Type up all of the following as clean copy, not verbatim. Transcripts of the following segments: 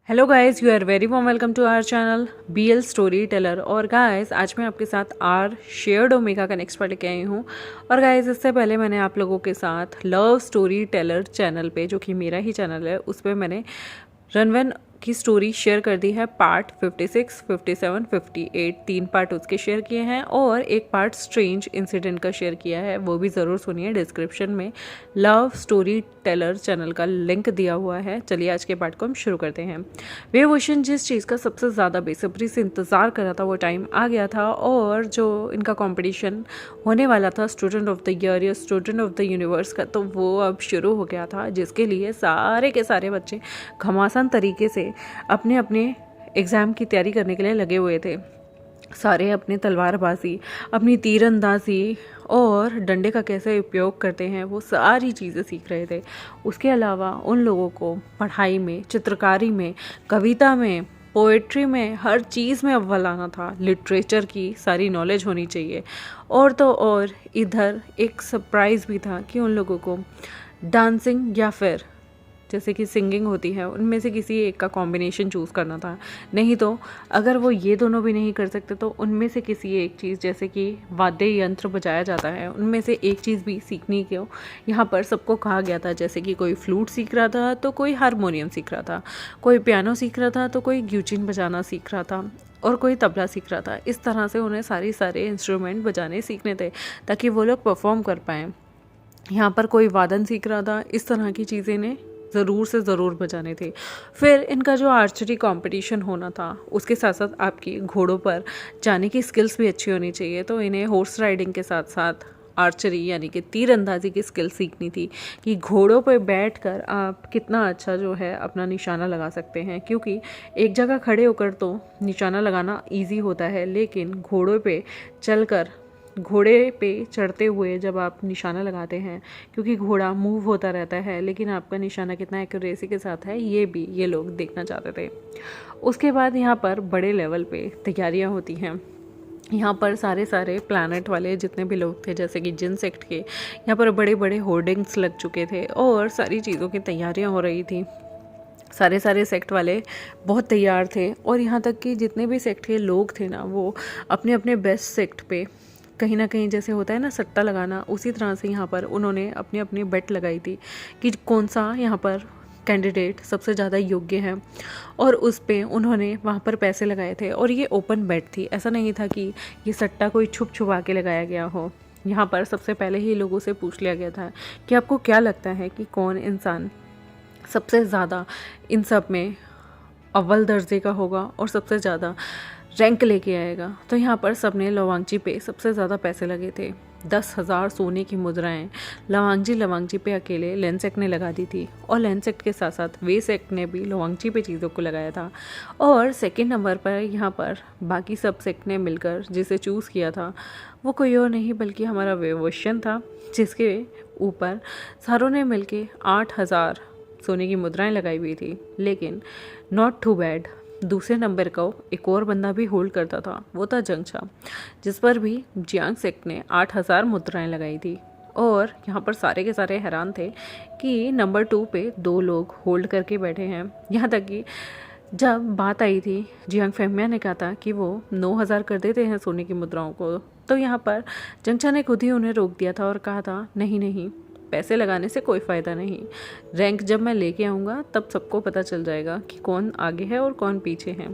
Hello guys, you are very warm welcome to our channel BL story teller. और guys आज मैं आपके साथ आर शेयर्ड ओमेगा का नेक्स्ट पार्ट लेके आई हूँ। और गाइस इससे पहले मैंने आप लोगों के साथ लव स्टोरी टेलर चैनल पे, जो कि मेरा ही चैनल है, उस पर मैंने रणवन की स्टोरी शेयर कर दी है। पार्ट 56, 57, 58 तीन पार्ट उसके शेयर किए हैं और एक पार्ट स्ट्रेंज इंसिडेंट का शेयर किया है, वो भी ज़रूर सुनिए। डिस्क्रिप्शन में लव स्टोरी टेलर चैनल का लिंक दिया हुआ है। चलिए आज के पार्ट को हम शुरू करते हैं। वेवोशन जिस चीज़ का सबसे ज़्यादा बेसब्री से इंतज़ार कर रहा था वो टाइम आ गया था, और जो इनका कंपटीशन होने वाला था स्टूडेंट ऑफ द ईयर या स्टूडेंट ऑफ द यूनिवर्स का, तो वो अब शुरू हो गया था, जिसके लिए सारे के सारे बच्चे घमासान तरीके से अपने अपने एग्ज़ाम की तैयारी करने के लिए लगे हुए थे। सारे अपने तलवारबाजी, अपनी तीरंदाजी और डंडे का कैसे उपयोग करते हैं, वो सारी चीज़ें सीख रहे थे। उसके अलावा उन लोगों को पढ़ाई में, चित्रकारी में, कविता में, पोएट्री में, हर चीज़ में अव्वल आना था। लिटरेचर की सारी नॉलेज होनी चाहिए। और तो और इधर एक सरप्राइज़ भी था कि उन लोगों को डांसिंग या फिर जैसे कि सिंगिंग होती है, उनमें से किसी एक का कॉम्बिनेशन चूज़ करना था। नहीं तो अगर वो ये दोनों भी नहीं कर सकते तो उनमें से किसी एक चीज़, जैसे कि वाद्य यंत्र बजाया जाता है, उनमें से एक चीज़ भी सीखनी क्यों यहाँ पर सबको कहा गया था। जैसे कि कोई फ्लूट सीख रहा था तो कोई हारमोनियम सीख रहा था, कोई पियानो सीख रहा था तो कोई ग्यूचिन बजाना सीख रहा था, और कोई तबला सीख रहा था। इस तरह से उन्हें सारे इंस्ट्रूमेंट बजाने सीखने थे ताकि वो लोग परफॉर्म कर पाएँ। यहाँ पर कोई वादन सीख रहा था। इस तरह की चीज़ें ने ज़रूर से ज़रूर बजाने थे। फिर इनका जो आर्चरी कंपटीशन होना था, उसके साथ साथ आपकी घोड़ों पर जाने की स्किल्स भी अच्छी होनी चाहिए। तो इन्हें हॉर्स राइडिंग के साथ साथ आर्चरी यानी कि तीर अंदाजी की स्किल सीखनी थी कि घोड़ों पर बैठकर आप कितना अच्छा जो है अपना निशाना लगा सकते हैं। क्योंकि एक जगह खड़े होकर तो निशाना लगाना ईजी होता है, लेकिन घोड़ों पे चलकर, घोड़े पे चढ़ते हुए जब आप निशाना लगाते हैं, क्योंकि घोड़ा मूव होता रहता है, लेकिन आपका निशाना कितना एक्यूरेसी के साथ है ये लोग देखना चाहते थे। उसके बाद यहाँ पर बड़े लेवल पे तैयारियाँ होती हैं। यहाँ पर सारे प्लैनेट वाले जितने भी लोग थे, जैसे कि जिन सेक्ट के, यहाँ पर बड़े बड़े होर्डिंग्स लग चुके थे और सारी चीज़ों की तैयारियाँ हो रही थी। सारे सेक्ट वाले बहुत तैयार थे, और यहाँ तक कि जितने भी सेक्ट के लोग थे ना, वो अपने अपने बेस्ट सेक्ट पे कहीं ना कहीं, जैसे होता है ना सट्टा लगाना, उसी तरह से यहाँ पर उन्होंने अपनी अपनी बेट लगाई थी कि कौन सा यहाँ पर कैंडिडेट सबसे ज़्यादा योग्य है, और उस पे उन्होंने वहाँ पर पैसे लगाए थे। और ये ओपन बेट थी, ऐसा नहीं था कि ये सट्टा कोई छुप छुपा के लगाया गया हो। यहाँ पर सबसे पहले ही लोगों से पूछ लिया गया था कि आपको क्या लगता है कि कौन इंसान सबसे ज़्यादा इन सब में अव्वल दर्जे का होगा और सबसे ज़्यादा रैंक लेके आएगा। तो यहाँ पर सबने लवांगजी पे सबसे ज़्यादा पैसे लगे थे। 10,000 सोने की मुद्राएं लवांगजी पे अकेले लेंसेक ने लगा दी थी, और लेंसेक के साथ साथ वेसेक ने भी लवांगजी पे चीज़ों को लगाया था। और सेकंड नंबर पर यहाँ पर बाकी सब सेक्ट ने मिलकर जिसे चूज़ किया था, वो कोई और नहीं बल्कि हमारा वेवोशन था, जिसके ऊपर सारों ने मिलके 8,000 सोने की मुद्राएं लगाई हुई थी। लेकिन नॉट टू बैड, दूसरे नंबर को एक और बंदा भी होल्ड करता था, वो था जंगछा, जिस पर भी जियांग सेक्ट ने 8,000 मुद्राएं लगाई थी। और यहाँ पर सारे के सारे हैरान थे कि नंबर 2 पे 2 लोग होल्ड करके बैठे हैं। यहाँ तक कि जब बात आई थी, जियांग फेमिया ने कहा था कि वो 9,000 कर देते हैं सोने की मुद्राओं को, तो यहाँ पर जंगछा ने खुद ही उन्हें रोक दिया था और कहा था नहीं, पैसे लगाने से कोई फ़ायदा नहीं। रैंक जब मैं लेके आऊँगा तब सबको पता चल जाएगा कि कौन आगे है और कौन पीछे है।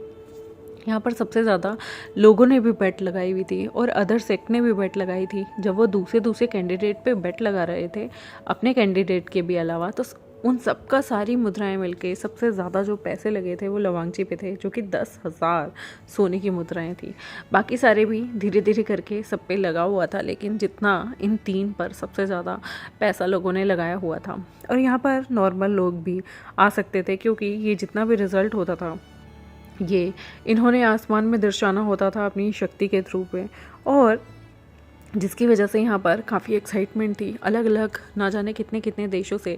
यहाँ पर सबसे ज़्यादा लोगों ने भी बेट लगाई हुई थी और अदर सेक्ट ने भी बेट लगाई थी। जब वो दूसरे कैंडिडेट पे बेट लगा रहे थे अपने कैंडिडेट के भी अलावा, तो उन सबका सारी मुद्राएं मिलके सबसे ज़्यादा जो पैसे लगे थे वो लवांगजी पे थे, जो कि 10,000 सोने की मुद्राएं थी। बाकी सारे भी धीरे धीरे करके सब पे लगा हुआ था, लेकिन जितना इन 3 पर सबसे ज़्यादा पैसा लोगों ने लगाया हुआ था। और यहाँ पर नॉर्मल लोग भी आ सकते थे, क्योंकि ये जितना भी रिज़ल्ट होता था ये इन्होंने आसमान में दर्शाना होता था अपनी शक्ति के थ्रू पे, और जिसकी वजह से यहाँ पर काफ़ी एक्साइटमेंट थी। अलग अलग ना जाने कितने कितने देशों से,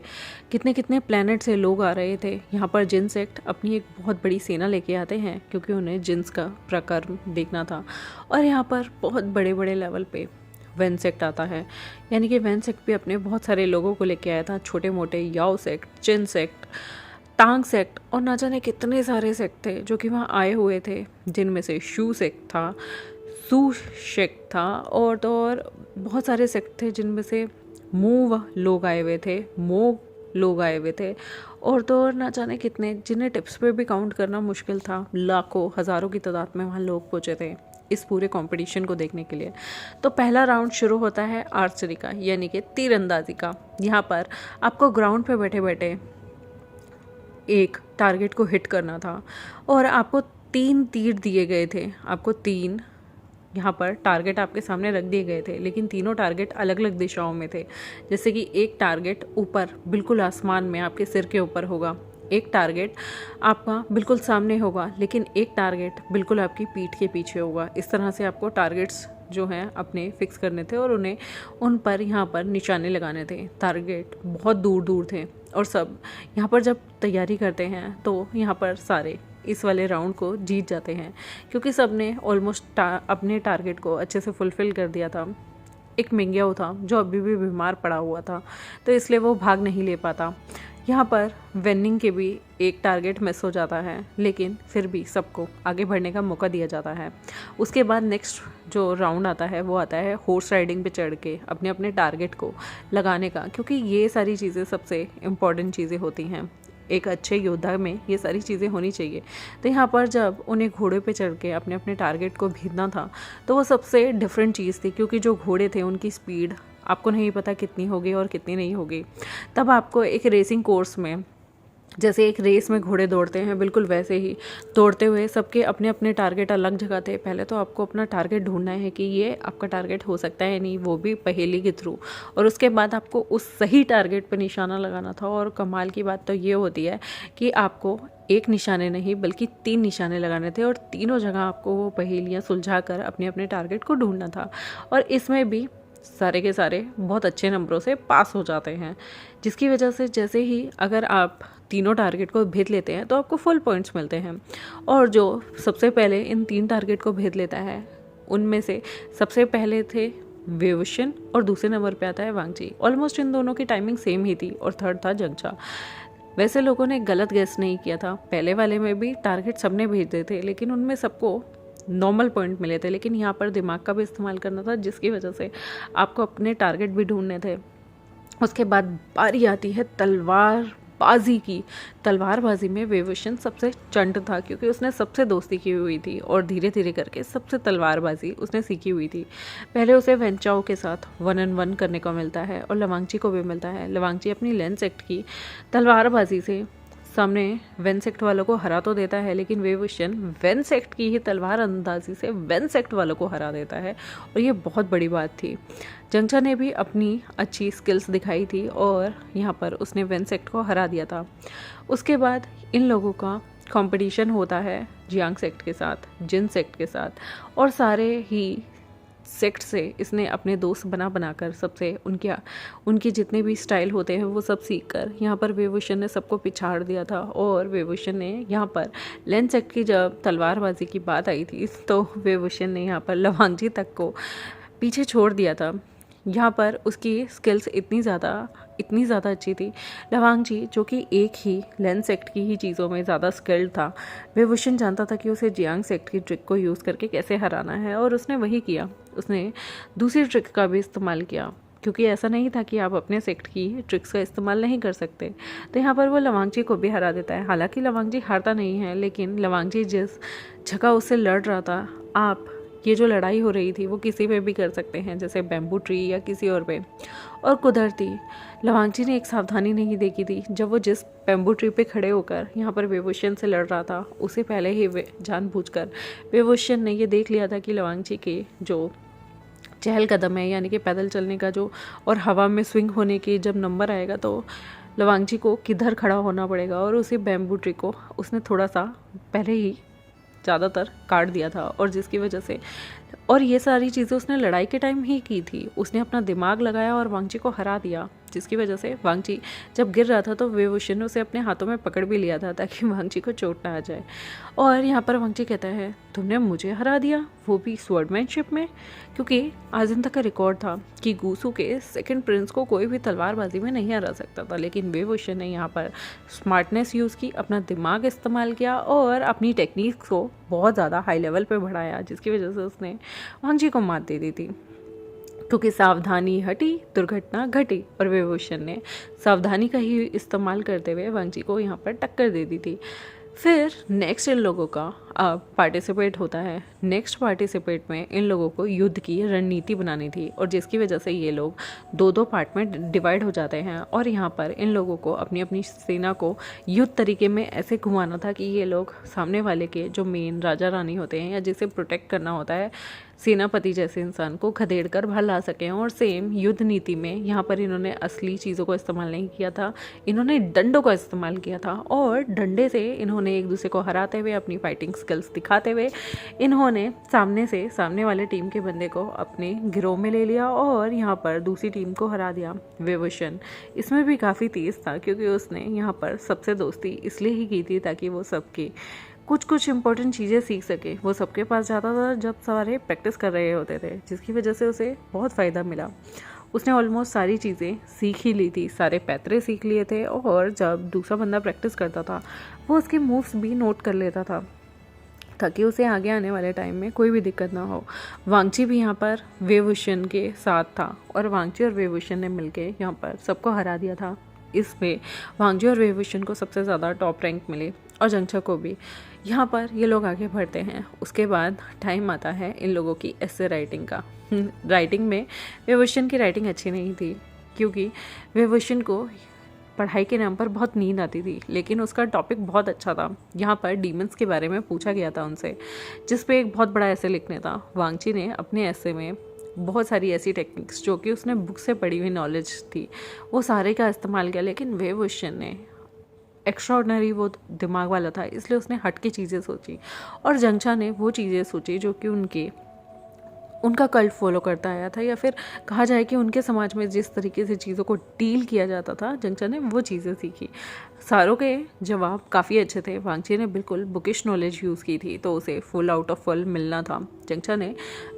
कितने कितने प्लैनेट से लोग आ रहे थे। यहाँ पर जिन सेक्ट अपनी एक बहुत बड़ी सेना लेके आते हैं, क्योंकि उन्हें जिन्स का प्रकर्म देखना था। और यहाँ पर बहुत बड़े बड़े लेवल पे वेन सेक्ट आता है, यानी कि वेन सेक्ट भी अपने बहुत सारे लोगों को लेके आया था, छोटे मोटे याओ सेक्ट, चिन सेक्ट, टांग सेक्ट और ना जाने कितने सारे सेक्ट थे जो कि वहाँ आए हुए थे, जिनमें से शू सेक्ट था, सू सेक्ट था, और तो और बहुत सारे सेक्ट थे जिनमें से मूव लोग आए हुए थे, मोग लोग आए हुए थे, और तो और ना जाने कितने, जिन्हें टिप्स पे भी काउंट करना मुश्किल था। लाखों हज़ारों की तादाद में वहाँ लोग पहुँचे थे इस पूरे कंपटीशन को देखने के लिए। तो पहला राउंड शुरू होता है आर्चरी का, यानी कि तीरंदाजी का। यहाँ पर आपको ग्राउंड पे बैठे बैठे एक टारगेट को हिट करना था और आपको 3 तीर दिए गए थे। आपको 3 यहाँ पर टारगेट आपके सामने रख दिए गए थे, लेकिन तीनों टारगेट अलग अलग दिशाओं में थे। जैसे कि एक टारगेट ऊपर बिल्कुल आसमान में आपके सिर के ऊपर होगा, एक टारगेट आपका बिल्कुल सामने होगा, लेकिन एक टारगेट बिल्कुल आपकी पीठ के पीछे होगा। इस तरह से आपको टारगेट्स जो हैं अपने फिक्स करने थे और उन्हें उन पर यहाँ पर निशाने लगाने थे। टारगेट बहुत दूर दूर थे और सब यहाँ पर जब तैयारी करते हैं तो यहाँ पर सारे इस वाले राउंड को जीत जाते हैं, क्योंकि सब ने ऑलमोस्ट अपने टारगेट को अच्छे से फुलफ़िल कर दिया था। एक मिंग्याओ था जो अभी भी बीमार पड़ा हुआ था, तो इसलिए वो भाग नहीं ले पाता। यहाँ पर वेनिंग के भी एक टारगेट मिस हो जाता है, लेकिन फिर भी सबको आगे बढ़ने का मौका दिया जाता है। उसके बाद नेक्स्ट जो राउंड आता है वो आता है हॉर्स राइडिंग पे चढ़ के अपने अपने टारगेट को लगाने का, क्योंकि ये सारी चीज़ें सबसे इम्पॉर्टेंट चीज़ें होती हैं। एक अच्छे योद्धा में ये सारी चीज़ें होनी चाहिए। तो यहाँ पर जब उन्हें घोड़े पे चढ़ के अपने अपने टारगेट को भेजना था, तो वो सबसे डिफरेंट चीज़ थी, क्योंकि जो घोड़े थे उनकी स्पीड आपको नहीं पता कितनी होगी और कितनी नहीं होगी। तब आपको एक रेसिंग कोर्स में, जैसे एक रेस में घोड़े दौड़ते हैं, बिल्कुल वैसे ही दौड़ते हुए सबके अपने अपने टारगेट अलग जगह थे। पहले तो आपको अपना टारगेट ढूंढना है कि ये आपका टारगेट हो सकता है नहीं, वो भी पहेली के थ्रू, और उसके बाद आपको उस सही टारगेट पर निशाना लगाना था। और कमाल की बात तो ये होती है कि आपको एक निशाने नहीं बल्कि 3 निशाने लगाने थे, और तीनों जगह आपको वो पहेलियाँ सुलझा कर अपने अपने टारगेट को ढूंढना था। और इसमें भी सारे के सारे बहुत अच्छे नंबरों से पास हो जाते हैं, जिसकी वजह से जैसे ही अगर आप तीनों टारगेट को भेद लेते हैं तो आपको फुल पॉइंट्स मिलते हैं। और जो सबसे पहले इन 3 टारगेट को भेद लेता है, उनमें से सबसे पहले थे वेवशन और दूसरे नंबर पे आता है वांगजी। ऑलमोस्ट इन दोनों की टाइमिंग सेम ही थी, और थर्ड था जंगचा। वैसे लोगों ने गलत गेस नहीं किया था, पहले वाले में भी टारगेट सबने भेज दिए थे, लेकिन उनमें सबको नॉर्मल पॉइंट मिले थे। लेकिन यहाँ पर दिमाग का भी इस्तेमाल करना था, जिसकी वजह से आपको अपने टारगेट भी ढूंढने थे। उसके बाद बारी आती है तलवारबाजी की। तलवारबाजी में वेवशन सबसे चंट था, क्योंकि उसने सबसे दोस्ती की हुई थी और धीरे धीरे करके सबसे तलवारबाजी उसने सीखी हुई थी। पहले उसे वेंचाओ के साथ 1-on-1 करने को मिलता है और लवांगची को भी मिलता है। लवांगची अपनी लेंस एक्ट की तलवारबाजी से सामने वेनसेक्ट वालों को हरा तो देता है, लेकिन वेवशन वेनसेक्ट की ही तलवार अंदाजी से वेनसेक्ट वालों को हरा देता है, और ये बहुत बड़ी बात थी। जंगचा ने भी अपनी अच्छी स्किल्स दिखाई थी और यहाँ पर उसने वेनसेक्ट को हरा दिया था। उसके बाद इन लोगों का कंपटीशन होता है जियांग सेक्ट के साथ, जिन सेक्ट के साथ, और सारे ही सेक्ट से इसने अपने दोस्त बनाकर सबसे उनके जितने भी स्टाइल होते हैं वो सब सीख कर यहाँ पर वेवशन ने सबको पिछाड़ दिया था। और वेवशन ने यहाँ पर लेंस सेक्ट की जब तलवारबाजी की बात आई थी, तो वेवशन ने यहाँ पर लवांगजी तक को पीछे छोड़ दिया था। यहाँ पर उसकी स्किल्स इतनी ज़्यादा अच्छी थी। लवांगजी जो कि एक ही लेंस सेक्ट की ही चीज़ों में ज़्यादा स्किल्ड था, वेवशन जानता था कि उसे जियांग सेक्ट की ट्रिक को यूज़ करके कैसे हराना है, और उसने वही किया। उसने दूसरी ट्रिक का भी इस्तेमाल किया, क्योंकि ऐसा नहीं था कि आप अपने सेक्ट की ट्रिक्स का इस्तेमाल नहीं कर सकते। तो यहाँ पर वो लवांगजी को भी हरा देता है। हालांकि लवांगजी हारता नहीं है, लेकिन लवांगजी जिस जगह उससे लड़ रहा था, आप ये जो लड़ाई हो रही थी वो किसी पे भी कर सकते हैं, जैसे बैम्बू ट्री या किसी और पे। और कुदरती लवांगजी ने एक सावधानी नहीं देखी थी। जब वो जिस बैम्बू ट्री पे खड़े होकर यहाँ पर वेवशन से लड़ रहा था, उसे पहले ही जानबूझकर वेवशन ने ये देख लिया था कि लवांगजी के जो चहल कदम है, यानी कि पैदल चलने का जो और हवा में स्विंग होने की जब नंबर आएगा, तो लवांगजी को किधर खड़ा होना पड़ेगा। और उसी बैम्बू ट्री को उसने थोड़ा सा पहले ही ज़्यादातर काट दिया था, और जिसकी वजह से और ये सारी चीज़ें उसने लड़ाई के टाइम ही की थी। उसने अपना दिमाग लगाया और वांगची को हरा दिया, जिसकी वजह से वांगची जब गिर रहा था तो वेवुशन ने उसे अपने हाथों में पकड़ भी लिया था ताकि वांगची को चोट ना आ जाए। और यहाँ पर वांगची कहता है, तुमने मुझे हरा दिया, वो भी स्वॉर्डमैनशिप में, क्योंकि आज दिन तक का रिकॉर्ड था कि गूसू के सेकंड प्रिंस को कोई भी तलवारबाजी में नहीं हरा सकता था। लेकिन वेवुशन ने यहाँ पर स्मार्टनेस यूज़ की, अपना दिमाग इस्तेमाल किया और अपनी टेक्निक को बहुत ज़्यादा हाई लेवल पे बढ़ाया, जिसकी वजह से उसने वांगची को मात दे दी थी। क्योंकि सावधानी हटी दुर्घटना घटी, और वेवुशन ने सावधानी का ही इस्तेमाल करते हुए वांगची को यहाँ पर टक्कर दे दी थी। फिर नेक्स्ट इन लोगों का पार्टिसिपेट होता है। नेक्स्ट पार्टिसिपेट में इन लोगों को युद्ध की रणनीति बनानी थी, और जिसकी वजह से ये लोग दो दो पार्ट में डिवाइड हो जाते हैं। और यहाँ पर इन लोगों को अपनी अपनी सेना को युद्ध तरीके में ऐसे घुमाना था कि ये लोग सामने वाले के जो मेन राजा रानी होते हैं या जिसे प्रोटेक्ट करना होता है, सेनापति जैसे इंसान को खदेड़ कर बाहर ला सकें। और सेम युद्ध नीति में यहाँ पर इन्होंने असली चीज़ों को इस्तेमाल नहीं किया था, इन्होंने डंडों का इस्तेमाल किया था। और डंडे से इन्होंने एक दूसरे को हराते हुए, अपनी फाइटिंग स्किल्स दिखाते हुए, इन्होंने सामने वाले टीम के बंदे को अपने गिरोह में ले लिया और यहाँ पर दूसरी टीम को हरा दिया। वेवुशन इसमें भी काफ़ी तेज़ था, क्योंकि उसने यहाँ पर सबसे दोस्ती इसलिए ही की थी ताकि वो सबकी कुछ इंपॉर्टेंट चीज़ें सीख सके। वो सबके पास जाता था जब सारे प्रैक्टिस कर रहे होते थे, जिसकी वजह से उसे बहुत फ़ायदा मिला। उसने ऑलमोस्ट सारी चीज़ें सीख ही ली थी, सारे पैतरे सीख लिए थे, और जब दूसरा बंदा प्रैक्टिस करता था वो उसके मूव्स भी नोट कर लेता था ताकि उसे आगे आने वाले टाइम में कोई भी दिक्कत ना हो। वांगची भी यहाँ पर वेवुशन के साथ था, और वांगची और वेवुशन ने मिलके यहाँ पर सबको हरा दिया था। इसमें वांगची और वेवुशन को सबसे ज़्यादा टॉप रैंक मिली, और जंगचा को भी। यहाँ पर ये लोग आगे बढ़ते हैं। उसके बाद टाइम आता है इन लोगों की एसे राइटिंग का। राइटिंग में वेवुशन की राइटिंग अच्छी नहीं थी, क्योंकि वेवुशन को पढ़ाई के नाम पर बहुत नींद आती थी, लेकिन उसका टॉपिक बहुत अच्छा था। यहाँ पर डीमंस के बारे में पूछा गया था उनसे, जिस पे एक बहुत बड़ा ऐसे लिखने था। वांगची ने अपने ऐसे में बहुत सारी ऐसी टेक्निक्स जो कि उसने बुक से पढ़ी हुई नॉलेज थी, वो सारे का इस्तेमाल किया। लेकिन वेवुशन ने एक्स्ट्राऑर्डिनरी वो दिमाग वाला था, इसलिए उसने हट की चीज़ें सोची, और जंगचा ने वो चीज़ें सोची जो कि उनका कल्ट फॉलो करता आया था, या फिर कहा जाए कि उनके समाज में जिस तरीके से चीज़ों को डील किया जाता था, जंगचा ने वो चीज़ें सीखी। सारों के जवाब काफ़ी अच्छे थे। वांगची ने बिल्कुल बुकिश नॉलेज यूज़ की थी, तो उसे फुल आउट ऑफ फुल मिलना था। जंगचा ने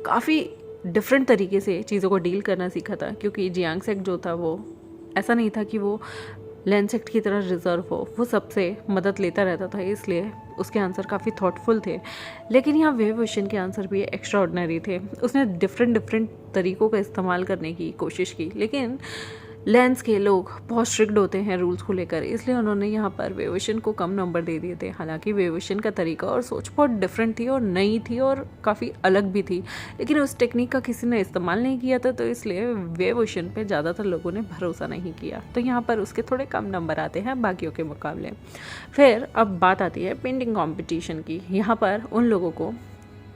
काफ़ी डिफरेंट तरीके से चीज़ों को डील करना सीखा था, क्योंकि जियांग सेक जो था वो ऐसा नहीं था कि वो लेंसेक्ट की तरह रिजर्व हो, वो सबसे मदद लेता रहता था, इसलिए उसके आंसर काफ़ी थॉटफुल थे। लेकिन यहाँ वेवुशन के आंसर भी एक्स्ट्रा ऑर्डिनरी थे। उसने डिफरेंट तरीक़ों का इस्तेमाल करने की कोशिश की, लेकिन लेंस के लोग बहुत स्ट्रिक्ट होते हैं रूल्स को लेकर, इसलिए उन्होंने यहाँ पर वेवुशन को कम नंबर दे दिए थे। हालांकि वेवुशन का तरीका और सोच बहुत डिफरेंट थी और नई थी और काफ़ी अलग भी थी, लेकिन उस टेक्निक का किसी ने इस्तेमाल नहीं किया था, तो इसलिए वेवुशन पे ज़्यादातर लोगों ने भरोसा नहीं किया। तो यहाँ पर उसके थोड़े कम नंबर आते हैं बाकियों के मुकाबले। फिर अब बात आती है पेंटिंग कॉम्पिटिशन की। यहाँ पर उन लोगों को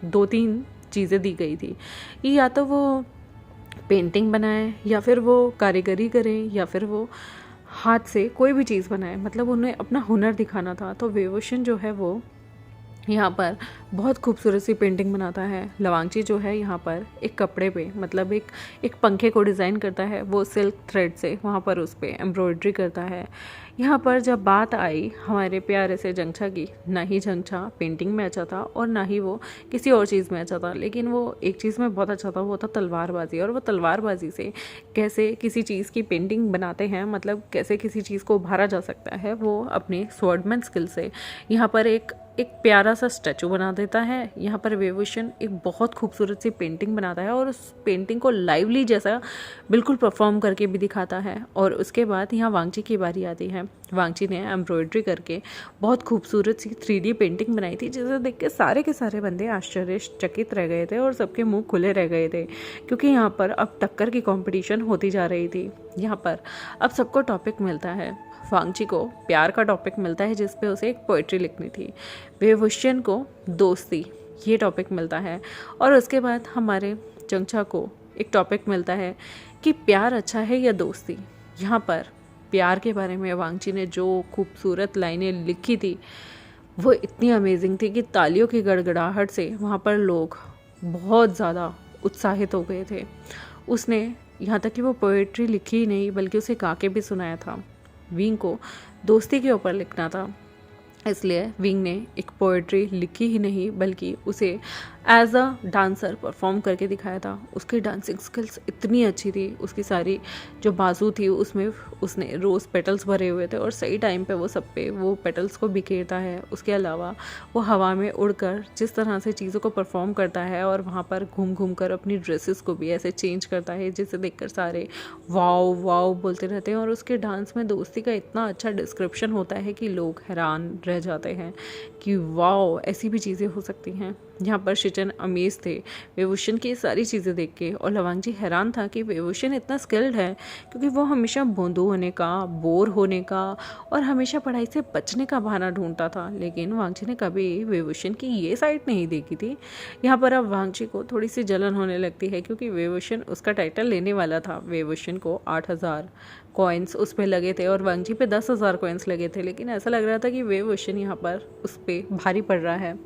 2-3 चीज़ें दी गई थी कि या तो वो पेंटिंग बनाएं, या फिर वो कारीगरी करें, या फिर वो हाथ से कोई भी चीज़ बनाएं, मतलब उन्हें अपना हुनर दिखाना था। तो वेवुशन जो है वो यहाँ पर बहुत खूबसूरत सी पेंटिंग बनाता है। लवांगची जो है यहाँ पर एक कपड़े पे, मतलब एक पंखे को डिज़ाइन करता है, वो सिल्क थ्रेड से वहाँ पर उस पर एम्ब्रॉयड्री करता है। यहाँ पर जब बात आई हमारे प्यारे से जंगचा की, ना ही जंगचा पेंटिंग में अच्छा था और ना ही वो किसी और चीज़ में अच्छा था, लेकिन वो एक चीज़ में बहुत अच्छा था, वो था तलवारबाजी। और वो तलवारबाजी से कैसे किसी चीज़ की पेंटिंग बनाते हैं, मतलब कैसे किसी चीज़ को उभारा जा सकता है, वो अपने स्वॉर्डमैन स्किल से यहाँ पर एक प्यारा सा स्टैचू बना देता है। यहाँ पर वेवुशन एक बहुत खूबसूरत सी पेंटिंग बनाता है और उस पेंटिंग को लाइवली जैसा बिल्कुल परफॉर्म करके भी दिखाता है। और उसके बाद यहाँ वांगची की बारी आती है। वांगची ने एम्ब्रॉयड्री करके बहुत खूबसूरत सी 3D पेंटिंग बनाई थी, जिसे देख के सारे के सारे बंदे आश्चर्यचकित रह गए थे और सबके मुंह खुले रह गए थे, क्योंकि यहाँ पर अब टक्कर की कंपटीशन होती जा रही थी। यहाँ पर अब सबको टॉपिक मिलता है। वांगची को प्यार का टॉपिक मिलता है, जिस पे उसे एक पोइट्री लिखनी थी। वेवुशन को दोस्ती ये टॉपिक मिलता है, और उसके बाद हमारे जंगचा को एक टॉपिक मिलता है कि प्यार अच्छा है या दोस्ती। यहाँ पर प्यार के बारे में वांगची ने जो खूबसूरत लाइनें लिखी थी वो इतनी अमेजिंग थी कि तालियों की गड़गड़ाहट से वहाँ पर लोग बहुत ज़्यादा उत्साहित हो गए थे। उसने यहाँ तक कि वो पोएट्री लिखी ही नहीं बल्कि उसे गा के भी सुनाया था। विंग को दोस्ती के ऊपर लिखना था, इसलिए विंग ने एक पोएट्री लिखी ही नहीं बल्कि उसे एज अ डांसर परफॉर्म करके दिखाया था। उसकी डांसिंग स्किल्स इतनी अच्छी थी, उसकी सारी जो बाजू थी उसमें उसने रोज़ पेटल्स भरे हुए थे और सही टाइम पे वो सब पे वो पेटल्स को बिखेरता है। उसके अलावा वो हवा में उड़कर जिस तरह से चीज़ों को परफॉर्म करता है और वहाँ पर घूम घूम कर अपनी ड्रेसेस को भी ऐसे चेंज करता है जिसे देखकर सारे वाओ वाओ बोलते रहते हैं। और उसके डांस में दोस्ती का इतना अच्छा डिस्क्रिप्शन होता है कि लोग हैरान रह जाते हैं कि वाओ ऐसी भी चीज़ें हो सकती हैं। यहाँ पर शिचन अमेज थे वेवुशन की सारी चीज़ें देख के, और लवांगजी हैरान था कि वेवुशन इतना स्किल्ड है, क्योंकि वो हमेशा भोंदू होने का, बोर होने का और हमेशा पढ़ाई से बचने का बहाना ढूंढता था। लेकिन वांगजी ने कभी वेवुशन की ये साइड नहीं देखी थी। यहाँ पर अब वांगजी को थोड़ी सी जलन होने लगती है, क्योंकि वेवुशन उसका टाइटल लेने वाला था। वेवुशन को 8,000 कॉइन्स उस पर लगे थे और वांगजी पे 10,000 कॉइन्स लगे थे, लेकिन ऐसा लग रहा था कि वेवुशन यहाँ पर उस पर भारी पड़ रहा है।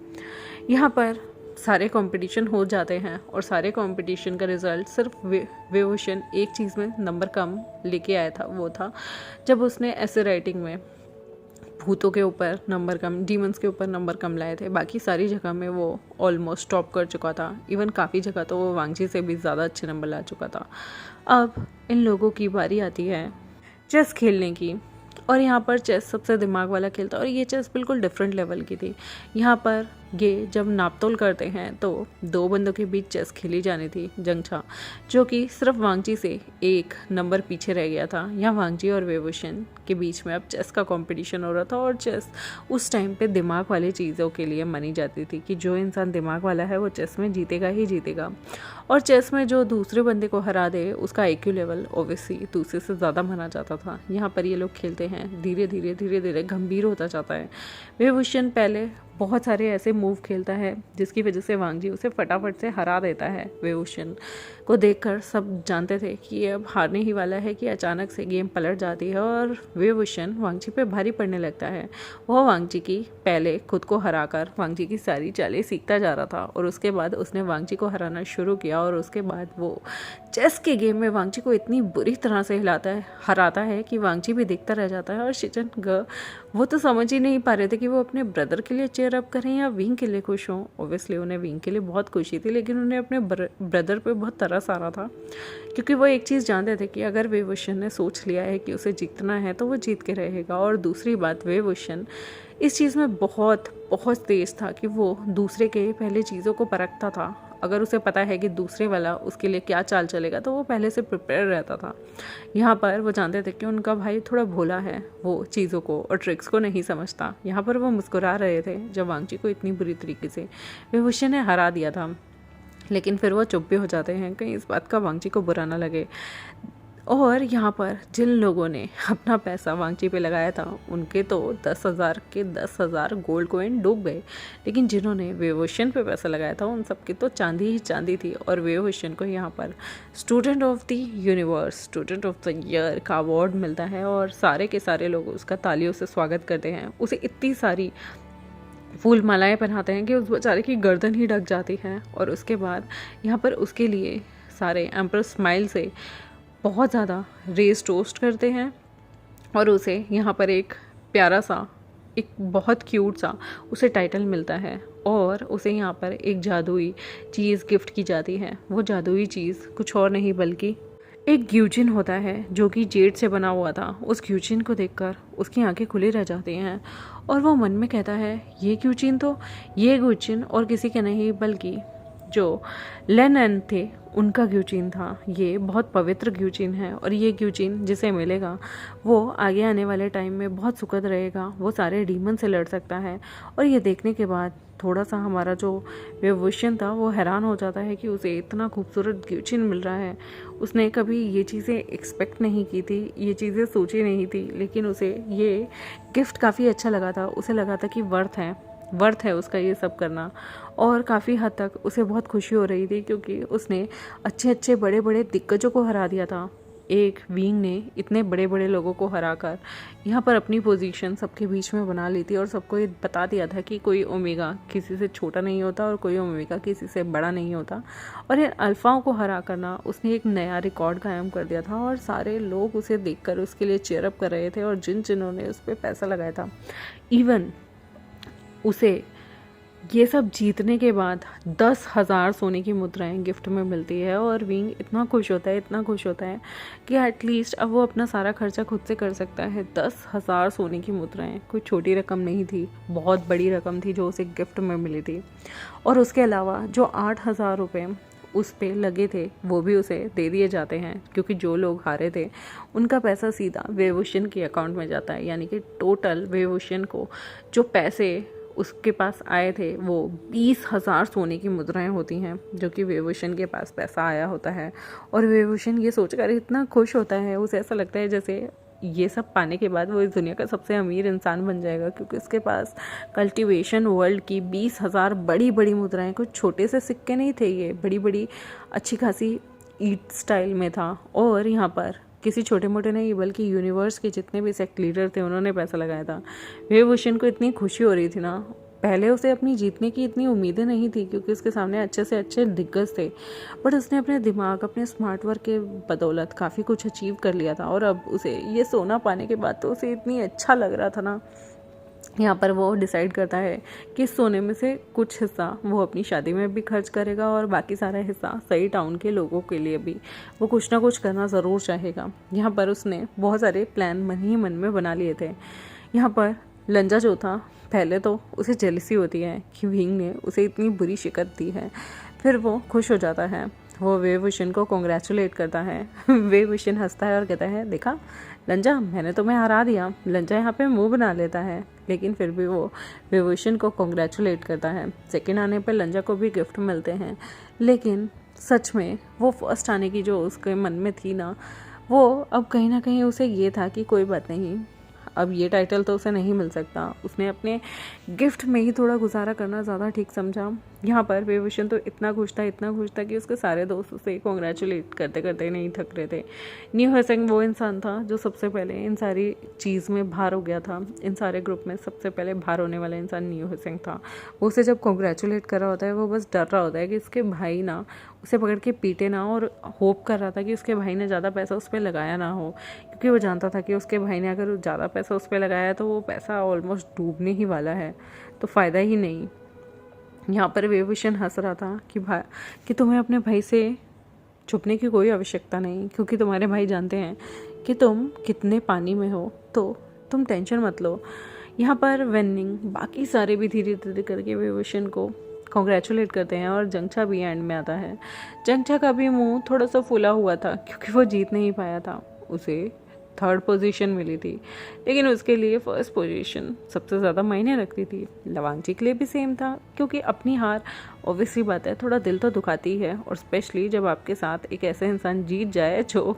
यहाँ पर सारे कंपटीशन हो जाते हैं और सारे कंपटीशन का रिज़ल्ट सिर्फ वेवुशन एक चीज़ में नंबर कम लेके आया था। वो था जब उसने ऐसे राइटिंग में भूतों के ऊपर नंबर कम, डीमंस के ऊपर नंबर कम लाए थे। बाकी सारी जगह में वो ऑलमोस्ट टॉप कर चुका था। इवन काफ़ी जगह तो वो वांगजी से भी ज़्यादा अच्छे नंबर ला चुका था। अब इन लोगों की बारी आती है चेस खेलने की, और यहाँ पर चेस सबसे दिमाग वाला खेल था और ये चेस बिल्कुल डिफरेंट लेवल की थी। यहाँ पर ये जब नापतोल करते हैं तो दो बंदों के बीच चेस खेली जानी थी, जंगछा, जो कि सिर्फ वांगजी से एक नंबर पीछे रह गया था। यहाँ वांगजी और वेवुशन के बीच में अब चेस का कंपटीशन हो रहा था, और चेस उस टाइम पे दिमाग वाली चीज़ों के लिए मानी जाती थी कि जो इंसान दिमाग वाला है वो चेस में जीतेगा ही जीतेगा। और चेस में जो दूसरे बंदे को हरा दे उसका IQ लेवल ओबियसली दूसरे से ज़्यादा माना जाता था। यहाँ पर ये लोग खेलते हैं, धीरे धीरे गंभीर होता जाता है। वेवुशन पहले बहुत सारे ऐसे मूव खेलता है जिसकी वजह से वांगजी उसे फटाफट से हरा देता है। वेवुशन को देखकर सब जानते थे कि ये अब हारने ही वाला है, कि अचानक से गेम पलट जाती है और वेवुशन वांगजी पे भारी पड़ने लगता है। वो वांगजी की पहले खुद को हराकर वांगजी की सारी चालें सीखता जा रहा था, और उसके बाद उसने वांगजी को हराना शुरू किया, और उसके बाद वो चेस के गेम में वांगजी को इतनी बुरी तरह से हराता है कि वांगजी भी देखता रह जाता है। और शिचन वो तो समझ ही नहीं पा रहे थे कि वो अपने ब्रदर के लिए चेयर अप करें या विंग के लिए खुश हों। ओब्वियसली उन्हें विंग के लिए बहुत खुशी थी, लेकिन उन्हें अपने ब्रदर पे बहुत तरस आ रहा था, क्योंकि वो एक चीज़ जानते थे कि अगर वेवुशन ने सोच लिया है कि उसे जीतना है तो वो जीत के रहेगा। और दूसरी बात, वेवुशन इस चीज़ में बहुत बहुत तेज़ था कि वो दूसरे के पहले चीज़ों को परखता था। अगर उसे पता है कि दूसरे वाला उसके लिए क्या चाल चलेगा तो वो पहले से प्रिपेयर रहता था। यहाँ पर वो जानते थे कि उनका भाई थोड़ा भोला है, वो चीज़ों को और ट्रिक्स को नहीं समझता। यहाँ पर वो मुस्कुरा रहे थे जब वांगजी को इतनी बुरी तरीके से वेवुशन ने हरा दिया था, लेकिन फिर वो चुप भी हो जाते हैं कहीं इस बात का वांगजी को बुरा ना लगे। और यहाँ पर जिन लोगों ने अपना पैसा वांगजी पे लगाया था उनके तो 10,000 के 10,000 गोल्ड कॉइन डूब गए, लेकिन जिन्होंने वेवुशन पे पैसा लगाया था उन सबकी तो चांदी ही चांदी थी। और वेवुशन को यहाँ पर student of the universe, student of the year का अवार्ड मिलता है, और सारे के सारे लोग उसका तालियों से स्वागत करते हैं। उसे इतनी सारी फूल मालाएँ पहनाते हैं कि उस बेचारे की गर्दन ही ढक जाती है। और उसके बाद यहाँ पर उसके लिए सारे एम्पर स्माइल से बहुत ज़्यादा रेस टोस्ट करते हैं, और उसे यहाँ पर एक प्यारा सा, एक बहुत क्यूट सा उसे टाइटल मिलता है, और उसे यहाँ पर एक जादुई चीज़ गिफ्ट की जाती है। वो जादुई चीज़ कुछ और नहीं बल्कि एक ग्यूजिन होता है जो कि जेड से बना हुआ था। उस ग्यूजिन को देखकर उसकी आंखें खुली रह जाती हैं, और वो मन में कहता है ये ग्यूजिन और किसी के नहीं बल्कि जो लेनन थे उनका ग्यूजिन था। ये बहुत पवित्र ग्यूजिन है, और ये ग्यूजिन जिसे मिलेगा वो आगे आने वाले टाइम में बहुत सुखद रहेगा, वो सारे डीमन से लड़ सकता है। और ये देखने के बाद थोड़ा सा हमारा जो वेवुशन था वो हैरान हो जाता है कि उसे इतना खूबसूरत ग्यूजिन मिल रहा है। उसने कभी ये चीज़ें एक्सपेक्ट नहीं की थी, ये चीज़ें सोची नहीं थी, लेकिन उसे ये गिफ्ट काफ़ी अच्छा लगा था। उसे लगा था कि वर्थ है उसका ये सब करना, और काफ़ी हद तक उसे बहुत खुशी हो रही थी क्योंकि उसने अच्छे अच्छे बड़े बड़े दिग्गजों को हरा दिया था। एक विंग ने इतने बड़े बड़े लोगों को हराकर यहाँ पर अपनी पोजीशन सबके बीच में बना ली थी और सबको ये बता दिया था कि कोई ओमेगा किसी से छोटा नहीं होता और कोई ओमेगा किसी से बड़ा नहीं होता। और इन अल्फाओं को हरा कर ना उसने एक नया रिकॉर्ड कायम कर दिया था और सारे लोग उसे देखकर उसके लिए चेयरअप कर रहे थे और जिन्होंने उस पर पैसा लगाया था, इवन उसे ये सब जीतने के बाद 10,000 सोने की मुद्राएं गिफ्ट में मिलती है। और विंग इतना खुश होता है, इतना खुश होता है कि एटलीस्ट अब वो अपना सारा खर्चा खुद से कर सकता है। 10,000 सोने की मुद्राएं कोई छोटी रकम नहीं थी, बहुत बड़ी रकम थी जो उसे गिफ्ट में मिली थी। और उसके अलावा जो 8,000 रुपये उस पे लगे थे वो भी उसे दे दिए जाते हैं, क्योंकि जो लोग हारे थे उनका पैसा सीधा वेवोशन के अकाउंट में जाता है। यानी कि टोटल वेवोशन को जो पैसे उसके पास आए थे वो 20,000 सोने की मुद्राएं होती हैं, जो कि वेवोशन के पास पैसा आया होता है। और वेवोशन ये सोचकर इतना खुश होता है, उसे ऐसा लगता है जैसे ये सब पाने के बाद वो इस दुनिया का सबसे अमीर इंसान बन जाएगा, क्योंकि उसके पास कल्टीवेशन वर्ल्ड की 20,000 बड़ी बड़ी मुद्राएं, कुछ छोटे से सिक्के नहीं थे, ये बड़ी बड़ी अच्छी खासी ईट स्टाइल में था। और यहाँ पर किसी छोटे मोटे नहीं बल्कि यूनिवर्स के जितने भी सेक्ट लीडर थे उन्होंने पैसा लगाया था। वेवोशन को इतनी खुशी हो रही थी ना, पहले उसे अपनी जीतने की इतनी उम्मीदें नहीं थी क्योंकि उसके सामने अच्छे से अच्छे दिग्गज थे, बट उसने अपने दिमाग, अपने स्मार्ट वर्क के बदौलत काफ़ी कुछ अचीव कर लिया था। और अब उसे ये सोना पाने के बाद तो उसे इतनी अच्छा लग रहा था ना। यहाँ पर वो डिसाइड करता है कि सोने में से कुछ हिस्सा वो अपनी शादी में भी खर्च करेगा और बाकी सारा हिस्सा सही टाउन के लोगों के लिए भी वो कुछ ना कुछ करना ज़रूर चाहेगा। यहाँ पर उसने बहुत सारे प्लान मन ही मन में बना लिए थे। यहाँ पर लंजा जो था, पहले तो उसे जेलसी होती है कि विंग ने उसे इतनी बुरी शिकस्त दी है, फिर वो खुश हो जाता है, वो वेवोशन को कॉन्ग्रेचुलेट करता है। वेवोशन हंसता है और कहता है, देखा लंजा, मैंने तुम्हें हरा दिया। लंजा यहाँ पे मुंह बना लेता है, लेकिन फिर भी वो वेवोशन को कॉन्ग्रेचुलेट करता है। सेकंड आने पर लंजा को भी गिफ्ट मिलते हैं, लेकिन सच में वो फर्स्ट आने की जो उसके मन में थी ना, वो अब कहीं ना कहीं उसे ये था कि कोई बात नहीं, अब ये टाइटल तो उसे नहीं मिल सकता। उसने अपने गिफ्ट में ही थोड़ा गुजारा करना ज़्यादा ठीक समझा। यहाँ पर वेवोशन तो इतना खुश था कि उसके सारे दोस्त उसे कॉन्ग्रेचुलेट करते करते नहीं थक रहे थे। न्यू हेसेंग वो इंसान था जो सबसे पहले इन सारी चीज़ में बाहर हो गया था। इन सारे ग्रुप में सबसे पहले बाहर होने वाला इंसान न्यू हेसेंग था। वो उसे जब कॉन्ग्रेचुलेट कर रहा होता है, वो बस डर रहा होता है कि उसके भाई ना उसे पकड़ के पीटे ना, और होप कर रहा था कि उसके भाई ने ज़्यादा पैसा उस पर लगाया ना हो, क्योंकि वो जानता था कि उसके भाई ने अगर ज़्यादा पैसा उस पर लगाया तो वो पैसा ऑलमोस्ट डूबने ही वाला है, तो फ़ायदा ही नहीं। यहाँ पर वेवोशन हंस रहा था कि तुम्हें अपने भाई से छुपने की कोई आवश्यकता नहीं, क्योंकि तुम्हारे भाई जानते हैं कि तुम कितने पानी में हो, तो तुम टेंशन मत लो। यहाँ पर वेनिंग बाकी सारे भी धीरे धीरे करके वेवोशन को कॉन्ग्रेचुलेट करते हैं और जंगछा भी एंड में आता है। जंगछा का भी मुंह थोड़ा सा फूला हुआ था क्योंकि वो जीत नहीं पाया था। उसे 3rd पोजीशन मिली थी, लेकिन उसके लिए 1st पोजीशन सबसे ज़्यादा मायने रखती थी। लवांगजी के लिए भी सेम था, क्योंकि अपनी हार ऑब्वियसली बात है थोड़ा दिल तो दुखाती है, और स्पेशली जब आपके साथ एक ऐसा इंसान जीत जाए जो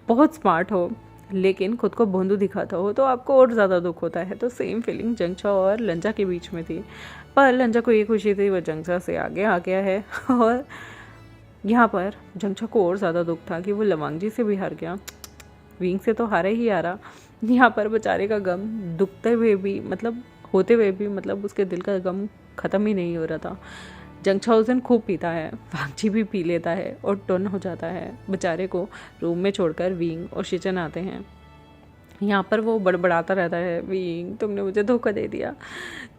बहुत स्मार्ट हो लेकिन खुद को भोंदू दिखाता हो, तो आपको और ज़्यादा दुख होता है। तो सेम फीलिंग जंगछा और लंजा के बीच में थी, पर लंजा को ये खुशी थी वो जंगछा से आगे आ गया है। और यहाँ पर जंगछा को और ज़्यादा दुख था कि वो लवांगजी से भी हार गया। विंग से तो हारे ही हारा, यहाँ पर बेचारे का गम दुखते हुए भी होते हुए भी उसके दिल का गम ख़त्म ही नहीं हो रहा था। जंगछा उस दिन खूब पीता है, वांगजी भी पी लेता है और टन हो जाता है। बेचारे को रूम में छोड़कर विंग और शिचन आते हैं। यहाँ पर वो बड़बड़ाता रहता है, विंग तुमने मुझे धोखा दे दिया,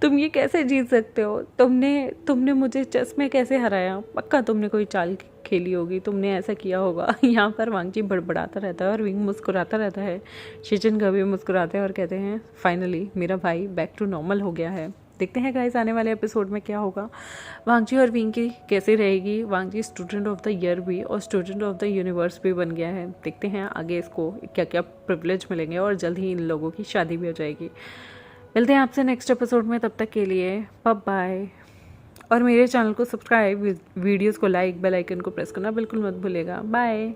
तुम ये कैसे जीत सकते हो, तुमने मुझे चेस में कैसे हराया, पक्का तुमने कोई चाल खेली होगी, तुमने ऐसा किया होगा। यहाँ पर वांगजी बड़बड़ाता रहता है और विंग मुस्कुराता रहता है। शिचन कभी मुस्कुराते हैं और कहते हैं फाइनली मेरा भाई बैक टू नॉर्मल हो गया है। देखते हैं गाइस आने वाले एपिसोड में क्या होगा, वांगजी और विंग की कैसे रहेगी। वांगजी स्टूडेंट ऑफ द ईयर भी और स्टूडेंट ऑफ द यूनिवर्स भी बन गया है। देखते हैं आगे इसको क्या क्या प्रिविलेज मिलेंगे, और जल्द ही इन लोगों की शादी भी हो जाएगी। मिलते हैं आपसे नेक्स्ट एपिसोड में, तब तक के लिए बाय बाय। और मेरे चैनल को सब्सक्राइब, वीडियोज़ को लाइक, बेल आइकन को प्रेस करना बिल्कुल मत भूलिएगा। बाय।